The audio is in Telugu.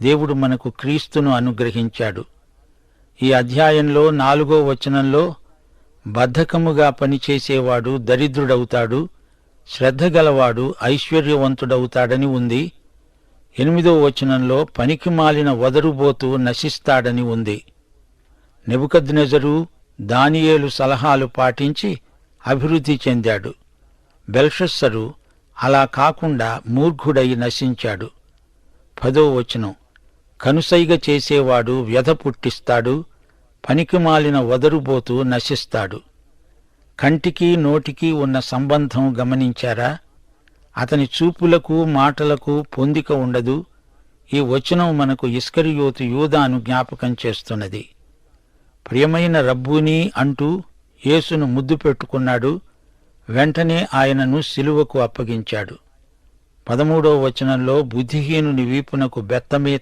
దేవుడు మనకు క్రీస్తును అనుగ్రహించాడు. ఈ అధ్యాయంలో 4వ వచనంలో బద్ధకముగా పనిచేసేవాడు దరిద్రుడవుతాడు, శ్రద్ధగలవాడు ఐశ్వర్యవంతుడవుతాడని ఉంది. 8వ వచనంలో పనికిమాలిన వదరుబోతు నశిస్తాడని ఉంది. నెబుకద్నెజరు దానియేలు సలహాలు పాటించి అభివృద్ధి చెందాడు. బెల్షస్సరు అలా కాకుండా మూర్ఖుడై నశించాడు. 10వ వచనం, కనుసైగ చేసేవాడు వ్యధ పుట్టిస్తాడు, పనికిమాలిన వదరుబోతు నశిస్తాడు. కంటికి నోటికి ఉన్న సంబంధం గమనించారా? అతని చూపులకు మాటలకు పొందిక ఉండదు. ఈ వచనం మనకు ఇస్కరియోతు యూదాను జ్ఞాపకం చేస్తున్నది. ప్రియమైన రబ్బూనీ అంటూ యేసును ముద్దు పెట్టుకున్నాడు. వెంటనే ఆయనను సిలువకు అప్పగించాడు. 13వ వచనంలో బుద్ధిహీనుని వీపునకు బెత్తమే